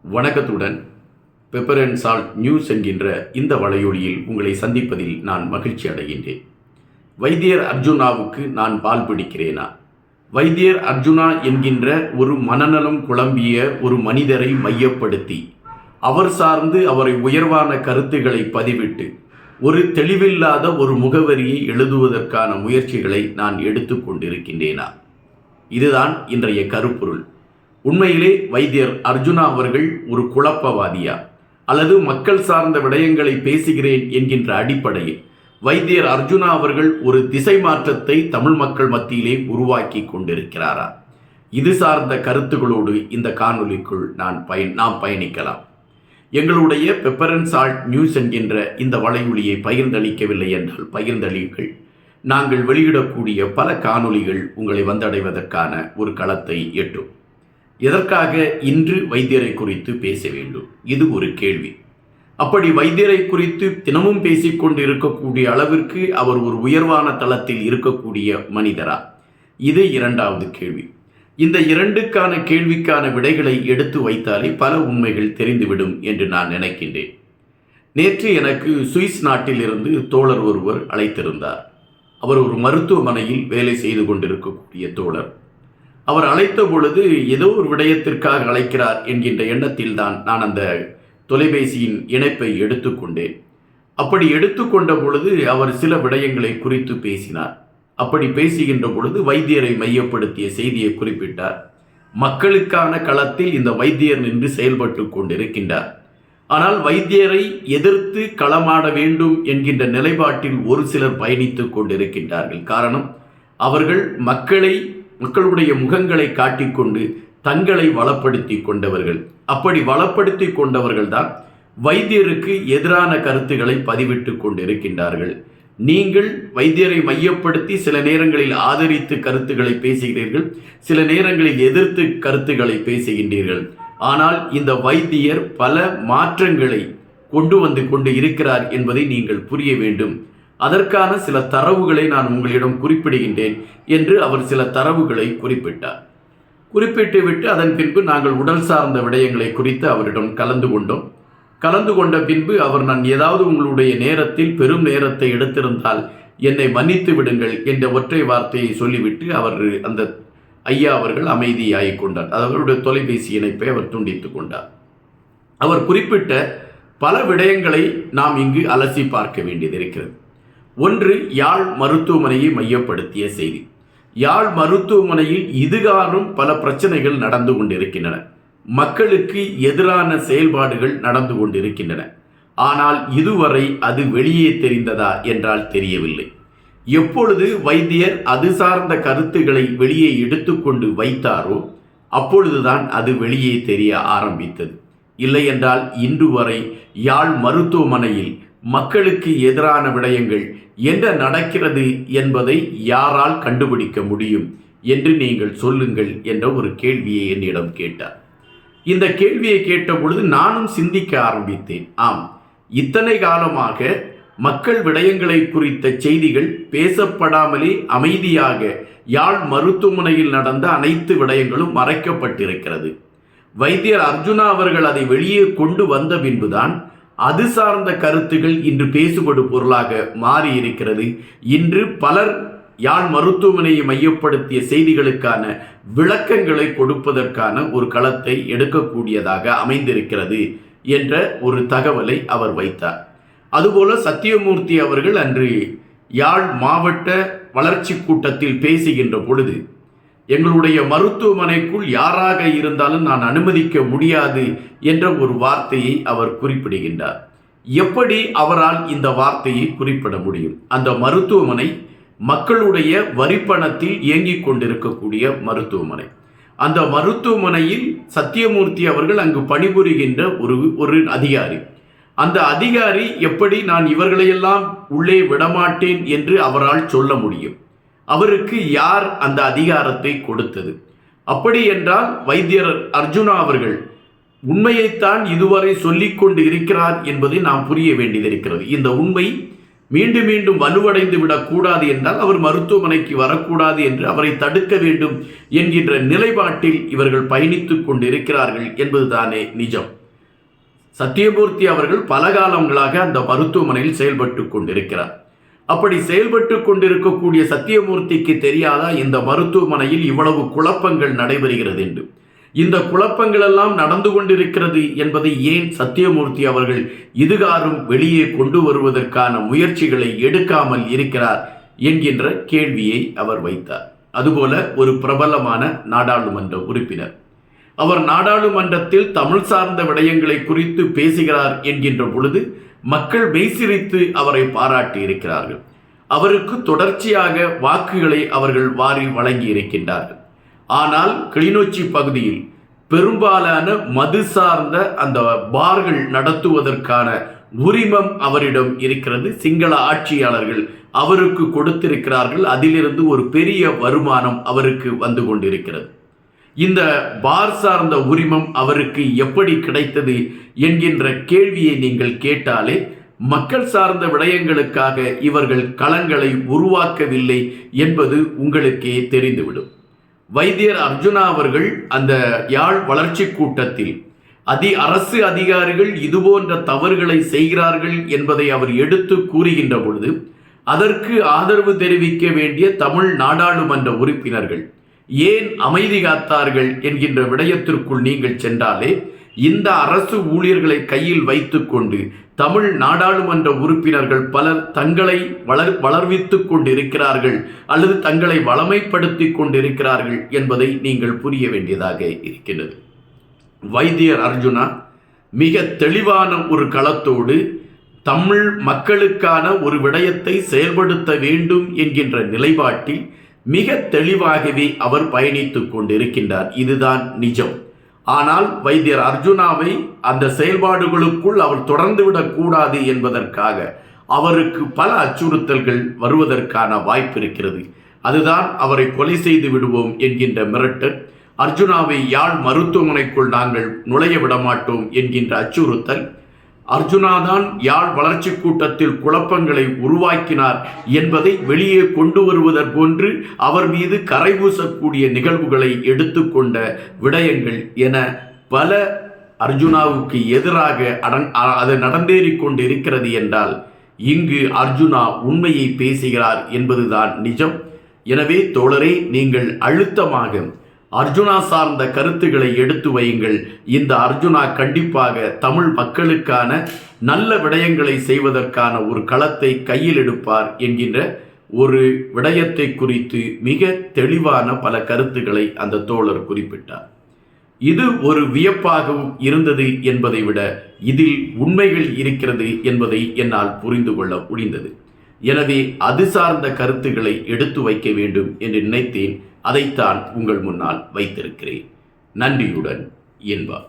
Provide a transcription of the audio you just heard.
வணக்கத்துடன் pepper and salt news என்கின்ற இந்த வலையொலியில் உங்களை சந்திப்பதில் நான் மகிழ்ச்சி அடைகின்றேன். வைத்தியர் அர்ஜுனாவுக்கு நான் பால் பிடிக்கிறேனா? வைத்தியர் அர்ஜுனா என்கின்ற ஒரு மனநலம் குழம்பிய ஒரு மனிதரை மையப்படுத்தி அவர் சார்ந்து அவரை உயர்வான கருத்துக்களை பதிவிட்டு ஒரு தெளிவில்லாத ஒரு முகவரியை எழுதுவதற்கான முயற்சிகளை நான் எடுத்து கொண்டிருக்கின்றேனா? இதுதான் இன்றைய கருப்பொருள். உண்மையிலே வைத்தியர் அர்ஜுனா அவர்கள் ஒரு குழப்பவாதியா அல்லது மக்கள் சார்ந்த விடயங்களை பேசுகிறேன் என்கின்ற அடிப்படையில் வைத்தியர் அர்ஜுனா அவர்கள் ஒரு திசை மாற்றத்தை தமிழ் மக்கள் மத்தியிலே உருவாக்கி கொண்டிருக்கிறாரா? இது சார்ந்த கருத்துகளோடு இந்த காணொலிக்குள் நாம் பயணிக்கலாம். எங்களுடைய பெப்பர் அண்ட் சால்ட் நியூஸ் என்கின்ற இந்த வலையொலியை பகிர்ந்தளிக்கவில்லை என்றால் பகிர்ந்தளிகள். நாங்கள் வெளியிடக்கூடிய பல காணொலிகள் உங்களை வந்தடைவதற்கான ஒரு களத்தை எட்டும். எதற்காக இன்று வைத்தியரை குறித்து பேச வேண்டும்? இது ஒரு கேள்வி. அப்படி வைத்தியரை குறித்து தினமும் பேசிக்கொண்டு இருக்கக்கூடிய அளவிற்கு அவர் ஒரு உயர்வான தளத்தில் இருக்கக்கூடிய மனிதரா? இது இரண்டாவது கேள்வி. இந்த இரண்டுக்கான கேள்விக்கான விடைகளை எடுத்து வைத்தாலே பல உண்மைகள் தெரிந்துவிடும் என்று நான் நினைக்கின்றேன். நேற்று எனக்கு சுவிஸ் நாட்டிலிருந்து தோழர் ஒருவர் அழைத்திருந்தார். அவர் ஒரு மருத்துவமனையில் வேலை செய்து கொண்டிருக்கக்கூடிய தோழர். அவர் அழைத்த பொழுது ஏதோ ஒரு விடயத்திற்காக அழைக்கிறார் என்கின்ற எண்ணத்தில் தான் நான் அந்த தொலைபேசியின் இணைப்பை எடுத்துக்கொண்டேன். அப்படி எடுத்துக்கொண்ட பொழுது அவர் சில விடயங்களை குறித்து பேசினார். அப்படி பேசுகின்ற பொழுது வைத்தியரை மையப்படுத்திய செய்தியை குறிப்பிட்டார். மக்களுக்கான களத்தில் இந்த வைத்தியர் நின்று செயல்பட்டு கொண்டிருக்கின்றார். ஆனால் வைத்தியரை எதிர்த்து களமாட வேண்டும் என்கின்ற நிலைப்பாட்டில் ஒரு சிலர் பயணித்துக் கொண்டிருக்கின்றார்கள். காரணம், அவர்கள் மக்களுடைய முகங்களை காட்டிக்கொண்டு தங்களை வளப்படுத்தி கொண்டவர்கள். அப்படி வளப்படுத்தி கொண்டவர்கள் தான் வைத்தியருக்கு எதிரான கருத்துக்களை பதிவிட்டு கொண்டிருக்கின்றார்கள். நீங்கள் வைத்தியரை மையப்படுத்தி சில நேரங்களில் ஆதரித்து கருத்துக்களை பேசுகிறீர்கள், சில நேரங்களில் எதிர்த்து கருத்துக்களை பேசுகின்றீர்கள். ஆனால் இந்த வைத்தியர் பல மாற்றங்களை கொண்டு வந்து கொண்டு இருக்கிறார் என்பதை நீங்கள் புரிய வேண்டும். அதற்கான சில தரவுகளை நான் உங்களிடம் குறிப்பிடுகின்றேன் என்று அவர் சில தரவுகளை குறிப்பிட்டார். குறிப்பிட்டுவிட்டு அதன் பின்பு நாங்கள் உடல் சார்ந்த விடயங்களை குறித்து அவரிடம் கலந்து கொண்ட பின்பு அவர், நான் ஏதாவது உங்களுடைய நேரத்தில் பெரும் நேரத்தை எடுத்திருந்தால் என்னை மன்னித்து விடுங்கள் என்ற ஒற்றை வார்த்தையை சொல்லிவிட்டு அந்த ஐயா அவர்கள் அமைதியாகிக் கொண்டார். அவருடைய தொலைபேசி இணைப்பை அவர் துண்டித்துக் கொண்டார். அவர் குறிப்பிட்ட பல விடயங்களை நாம் இங்கு அலசி பார்க்க வேண்டியது இருக்கிறது. ஒன்று, யாழ் மருத்துவமனையை மையப்படுத்திய செய்தி. யாழ் மருத்துவமனையில் இதுகாரும் பல பிரச்சனைகள் நடந்து கொண்டிருக்கின்றன. மக்களுக்கு எதிரான செயல்பாடுகள் நடந்து கொண்டிருக்கின்றன. ஆனால் இதுவரை அது வெளியே தெரிந்ததா என்றால் தெரியவில்லை. எப்பொழுது வைத்தியர் அது சார்ந்த கருத்துக்களை வெளியே எடுத்துக்கொண்டு வைத்தாரோ அப்பொழுதுதான் அது வெளியே தெரிய ஆரம்பித்தது. இல்லை என்றால் இன்று வரை யாழ் மருத்துவமனையில் மக்களுக்கு எதிரான விடயங்கள் என்ன நடக்கிறது என்பதை யாரால் கண்டுபிடிக்க முடியும் என்று நீங்கள் சொல்லுங்கள் என்ற ஒரு கேள்வியை என்னிடம் கேட்டார். இந்த கேள்வியை கேட்ட பொழுது நானும் சிந்திக்க ஆரம்பித்தேன். ஆம், இத்தனை காலமாக மக்கள் விடயங்களை குறித்த செய்திகள் பேசப்படாமலே அமைதியாக யாழ் மருத்துவமனையில் நடந்த அனைத்து விடயங்களும் மறைக்கப்பட்டிருக்கிறது. வைத்தியர் அர்ஜுனா அவர்கள் அதை வெளியே கொண்டு வந்த பின்புதான் அது சார்ந்த கருத்துகள் இன்று பேசுபடு பொருளாக மாறி இருக்கிறது. இன்று பலர் யாழ் மருத்துவமனையை மையப்படுத்திய செய்திகளுக்கான விளக்கங்களை கொடுப்பதற்கான ஒரு களத்தை எடுக்கக்கூடியதாக அமைந்திருக்கிறது என்ற ஒரு தகவலை அவர் வைத்தார். அதுபோல சத்தியமூர்த்தி அவர்கள் அன்று யாழ் மாவட்ட வளர்ச்சி கூட்டத்தில் பேசுகின்ற பொழுது, எங்களுடைய மருத்துவமனைக்குள் யாராக இருந்தாலும் நான் அனுமதிக்க முடியாது என்ற ஒரு வார்த்தையை அவர் குறிப்பிடுகின்றார். எப்படி அவரால் இந்த வார்த்தையை குறிப்பிட முடியும்? அந்த மருத்துவமனை மக்களுடைய வரிப்பணத்தில் இயங்கிக் கொண்டிருக்கக்கூடிய மருத்துவமனை. அந்த மருத்துவமனையில் சத்தியமூர்த்தி அவர்கள் அங்கு பணிபுரிகின்ற ஒரு அதிகாரி. அந்த அதிகாரி எப்படி நான் இவர்களையெல்லாம் உள்ளே விடமாட்டேன் என்று அவரால் சொல்ல முடியும்? அவருக்கு யார் அந்த அதிகாரத்தை கொடுத்தது? அப்படி என்றால் வைத்தியர் அர்ஜுனா அவர்கள் உண்மையைத்தான் இதுவரை சொல்லிக் கொண்டு இருக்கிறார் என்பதை நாம் புரிய வேண்டியது இருக்கிறது. இந்த உண்மை மீண்டும் மீண்டும் வலுவடைந்து விடக்கூடாது என்றால் அவர் மருத்துவமனைக்கு வரக்கூடாது என்று அவரை தடுக்க வேண்டும் என்கின்ற நிலைப்பாட்டில் இவர்கள் பயணித்துக் கொண்டிருக்கிறார்கள் என்பதுதானே நிஜம். சத்தியமூர்த்தி அவர்கள் பல காலங்களாக அந்த மருத்துவமனையில் செயல்பட்டு கொண்டிருக்கிறார். அப்படி செயல்பட்டு கொண்டிருக்கக்கூடிய சத்தியமூர்த்திக்கு தெரியாதா இந்த மருத்துவமனையில் இவ்வளவு குழப்பங்கள் நடைபெறுகிறது என்று? இந்த குழப்பங்கள் எல்லாம் நடந்து கொண்டிருக்கிறது என்பதை ஏன் சத்தியமூர்த்தி அவர்கள் இதுகாரும் வெளியே கொண்டு வருவதற்கான முயற்சிகளை எடுக்காமல் இருக்கிறார் என்கின்ற கேள்வியை அவர் வைத்தார். அதுபோல ஒரு பிரபலமான நாடாளுமன்ற உறுப்பினர், அவர் நாடாளுமன்றத்தில் தமிழ் சார்ந்த விடயங்களை குறித்து பேசுகிறார் என்கின்ற பொழுது மக்கள் மெய்சிரித்து அவரை பாராட்டி இருக்கிறார்கள். அவருக்கு தொடர்ச்சியாக வாக்குகளை அவர்கள் வாரி வழங்கி இருக்கின்றார்கள். ஆனால் கிளிநொச்சி பகுதியில் பெரும்பாலான மது சார்ந்த அந்த பார்கள் நடத்துவதற்கான உரிமம் அவரிடம் இருக்கிறது. சிங்கள ஆட்சியாளர்கள் அவருக்கு கொடுத்திருக்கிறார்கள். அதிலிருந்து ஒரு பெரிய வருமானம் அவருக்கு வந்து கொண்டிருக்கிறது. இந்த பார் சார்ந்த உரிமம் அவருக்கு எப்படி கிடைத்தது என்கின்ற கேள்வியை நீங்கள் கேட்டாலே மக்கள் சார்ந்த விடயங்களுக்காக இவர்கள் களங்களை உருவாக்கவில்லை என்பது உங்களுக்கே தெரிந்துவிடும். வைத்தியர் அர்ஜுனா அவர்கள் அந்த யாழ் வளர்ச்சி கூட்டத்தில் அரசு அதிகாரிகள் இதுபோன்ற தவறுகளை செய்கிறார்கள் என்பதை அவர் எடுத்து கூறுகின்ற பொழுது அதற்கு ஆதரவு தெரிவிக்க வேண்டிய தமிழ் நாடாளுமன்ற உறுப்பினர்கள் ஏன் அமைதி காத்தார்கள் என்கின்ற விடயத்திற்குள் நீங்கள் சென்றாலே இந்த அரசு ஊழியர்களை கையில் வைத்துக்கொண்டு தமிழ் நாடாளுமன்ற உறுப்பினர்கள் பலர் தங்களை வளர்வித்துக் கொண்டிருக்கிறார்கள் அல்லது தங்களை வளமைப்படுத்தி கொண்டிருக்கிறார்கள் என்பதை நீங்கள் புரிய வேண்டியதாக இருக்கின்றது. வைத்தியர் அர்ஜுனா மிக தெளிவான ஒரு களத்தோடு தமிழ் மக்களுக்கான ஒரு விடயத்தை செயல்படுத்த வேண்டும் என்கின்ற நிலைப்பாட்டில் மிக தெளிவாகவே அவர் பயணித்துக் கொண்டிருக்கின்றார். இதுதான் நிஜம். ஆனால் வைத்தியர் அர்ஜுனாவை அந்த செயல்பாடுகளுக்குள் அவர் தொடர்ந்து விடக்கூடாது என்பதற்காக அவருக்கு பல அச்சுறுத்தல்கள் வருவதற்கான வாய்ப்பு இருக்கிறது. அதுதான் அவரை கொலை செய்து விடுவோம் என்கின்ற மிரட்டல், அர்ஜுனாவை யாழ் மருத்துவமனைக்குள் நாங்கள் நுழைய விடமாட்டோம் என்கின்ற அச்சுறுத்தல், அர்ஜுனாதான் யாழ் வளர்ச்சி கூட்டத்தில் குழப்பங்களை உருவாக்கினார் என்பதை வெளியே கொண்டு வருவதற்கொன்று அவர் மீது கரை பூசக்கூடிய நிகழ்வுகளை எடுத்துக்கொண்ட விடயங்கள் என பல அர்ஜுனாவுக்கு எதிராக அது நடந்தேறி கொண்டு இருக்கிறது என்றால் இங்கு அர்ஜுனா உண்மையை பேசுகிறார் என்பதுதான் நிஜம். எனவே தோழரே, நீங்கள் அழுத்தமாக அர்ஜுனா சார்ந்த கருத்துக்களை எடுத்து வையுங்கள். இந்த அர்ஜுனா கண்டிப்பாக தமிழ் மக்களுக்கான நல்ல விடயங்களை செய்வதற்கான ஒரு களத்தை கையில் எடுப்பார் என்கின்ற ஒரு விடயத்தை குறித்து மிக தெளிவான பல கருத்துக்களை அந்த தோழர் குறிப்பிட்டார். இது ஒரு வியப்பாகவும் இருந்தது என்பதை விட இதில் உண்மைகள் இருக்கிறது என்பதை என்னால் புரிந்து கொள்ள முடிந்தது. எனவே அது சார்ந்த கருத்துக்களை எடுத்து வைக்க வேண்டும் என்று நினைத்தேன். அதைத்தான் உங்கள் முன்னால் வைத்திருக்கிறேன். நன்றியுடன் என்பார்.